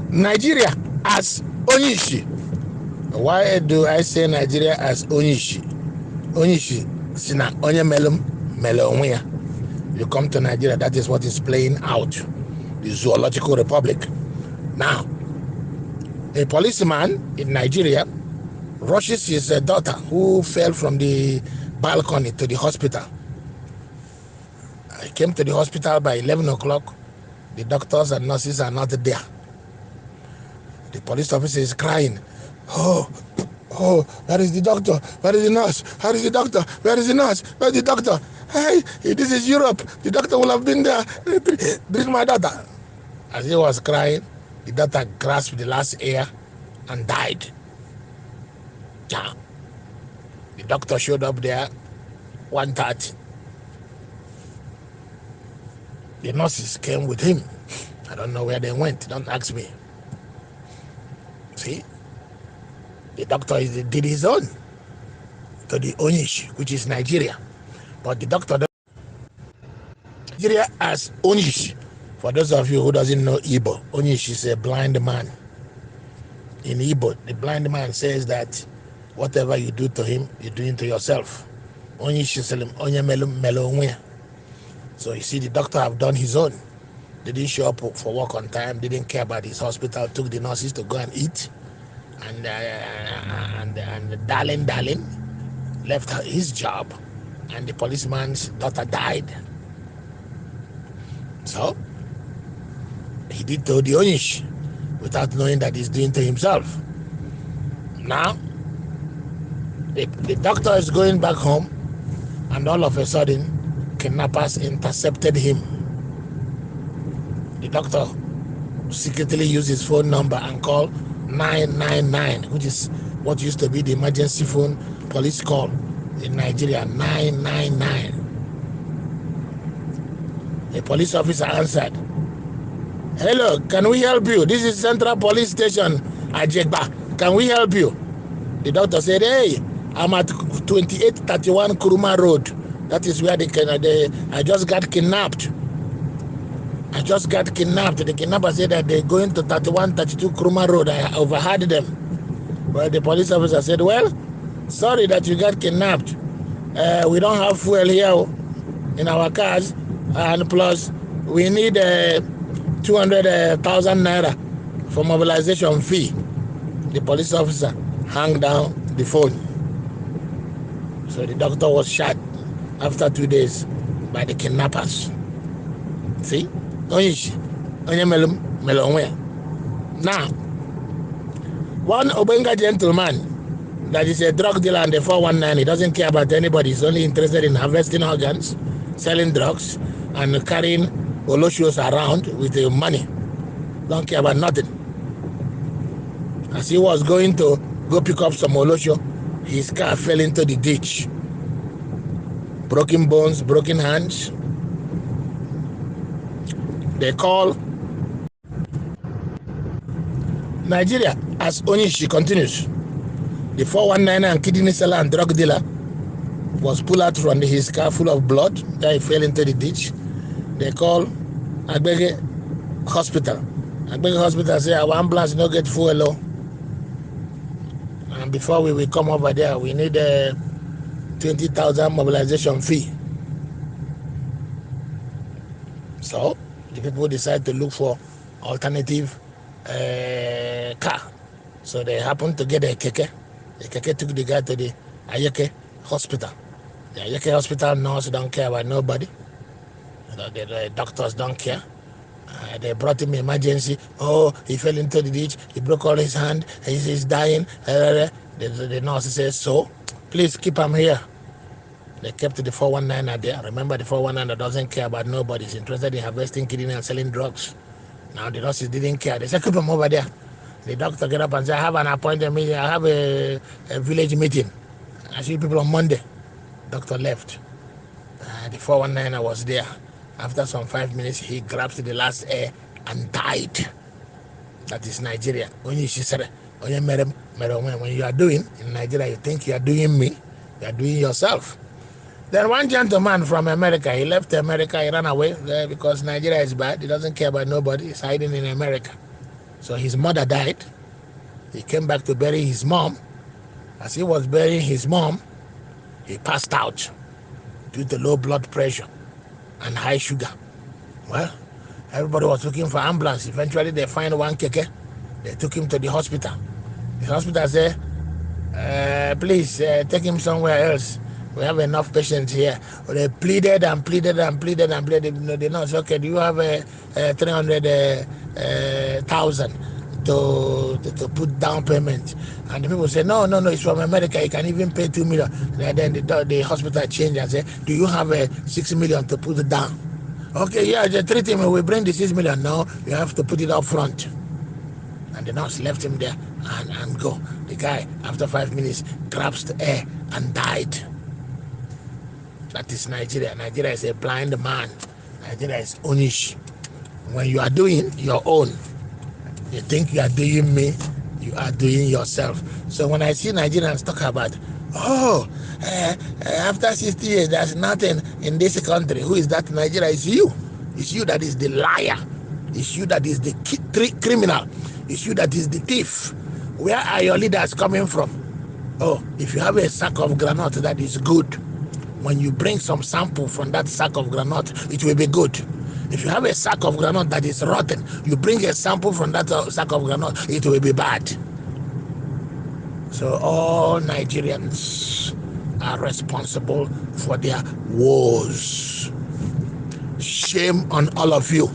Nigeria as Onyishi. Why do I say Nigeria as Onyishi? Onyishi sina onye melum melonwea. You come to Nigeria, that is what is playing out. The zoological republic. Now, a policeman in Nigeria rushes his daughter who fell from the balcony to the hospital. I came to the hospital by 11 o'clock. The doctors and nurses are not there. The police officer is crying. Oh, where is the doctor? Where is the nurse? Where is the doctor? Where is the nurse? Where is the doctor? Hey, this is Europe. The doctor will have been there. Bring my daughter. As he was crying, the daughter grasped the last air and died. Yeah. The doctor showed up there 1:30. The nurses came with him. I don't know where they went. Don't ask me. See? The doctor did his own to the Onyish, which is Nigeria. But the doctor, Nigeria as Onyish. For those of you who doesn't know Igbo, Onyish is a blind man. In Igbo, the blind man says that whatever you do to him, you're doing to yourself. Onyish is Onye melonwea. So you see, the doctor have done his own. They didn't show up for work on time, didn't care about his hospital, took the nurses to go and eat. And darling left his job, and the policeman's daughter died. So he did to the Onyish without knowing that he's doing to himself. Now the doctor is going back home, and all of a sudden kidnappers intercepted him. The doctor secretly used his phone number and called 999, which is what used to be the emergency phone police call in Nigeria. 999. A police officer answered. Hello, can we help you? This is Central Police Station, Ajegba. Can we help you? The doctor said, hey, I'm at 2831 Kuruma Road. That is where I just got kidnapped. The kidnapper said that they're going to 3132 Kuruma Road. I overheard them. Well, the police officer said, well, sorry that you got kidnapped. We don't have fuel here in our cars. And plus, we need 200,000 naira for mobilization fee. The police officer hung down the phone. So the doctor was shot after 2 days by the kidnappers. See? Onye melonwea. Now, one Obenga gentleman that is a drug dealer and a 419, he doesn't care about anybody. He's only interested in harvesting organs, selling drugs, and carrying Oloshos around with the money. Don't care about nothing. As he was going to go pick up some Olosho, his car fell into the ditch. Broken bones, broken hands. They call Nigeria as Onyishi continues. The 419 and kidney seller and drug dealer was pulled out from his car full of blood. Then he fell into the ditch. They call Agbege Hospital. Agbege Hospital say our ambulance no get fuel. And before we will come over there, we need a 20,000 mobilization fee. So the people decide to look for alternative car. So they happened to get a keke. The keke took the guy to the Ayeke Hospital. The Ayeke Hospital nurse don't care about nobody. The doctors don't care. They brought him emergency. Oh, he fell into the ditch. He broke all his hand. He's dying. The nurse says, so please keep him here. They kept the 419 there. Remember, the 419 doesn't care about nobody. He's interested in harvesting kidney and selling drugs. Now the nurses didn't care. They said, keep him over there. The doctor get up and say, I have an appointment meeting. I have a village meeting. I see people on Monday. Doctor left. The 419 was there. After some 5 minutes, he grabs the last air and died. That is Nigeria. When you are doing in Nigeria, you think you are doing me, you are doing yourself. Then one gentleman from America, he left America, he ran away because Nigeria is bad. He doesn't care about nobody. He's hiding in America. So his mother died. He came back to bury his mom. As he was burying his mom, he passed out due to low blood pressure and high sugar. Well, everybody was looking for ambulance. Eventually, they find one keke. They took him to the hospital. The hospital said, please take him somewhere else. We have enough patients here. Well, they pleaded and pleaded and pleaded and pleaded. The nurse said, okay, do you have 300,000 to put down payment? And the people say, no, it's from America. You can even pay 2 million. And then the hospital changed and said, do you have 6 million to put it down? Okay, yeah, the treatment, we bring the 6 million. No, you have to put it up front. And the nurse left him there and go. The guy, after 5 minutes, grasped air and died. That is Nigeria. Nigeria is a blind man. Nigeria is Onye. When you are doing your own, you think you are doing me, you are doing yourself. So when I see Nigerians talk about, after 60 years, there's nothing in this country. Who is that? Nigeria is you. It's you that is the liar. It's you that is the criminal. It's you that is the thief. Where are your leaders coming from? Oh, if you have a sack of granite that is good, when you bring some sample from that sack of granite, it will be good. If you have a sack of granite that is rotten, you bring a sample from that sack of granite, it will be bad. So all Nigerians are responsible for their woes. Shame on all of you.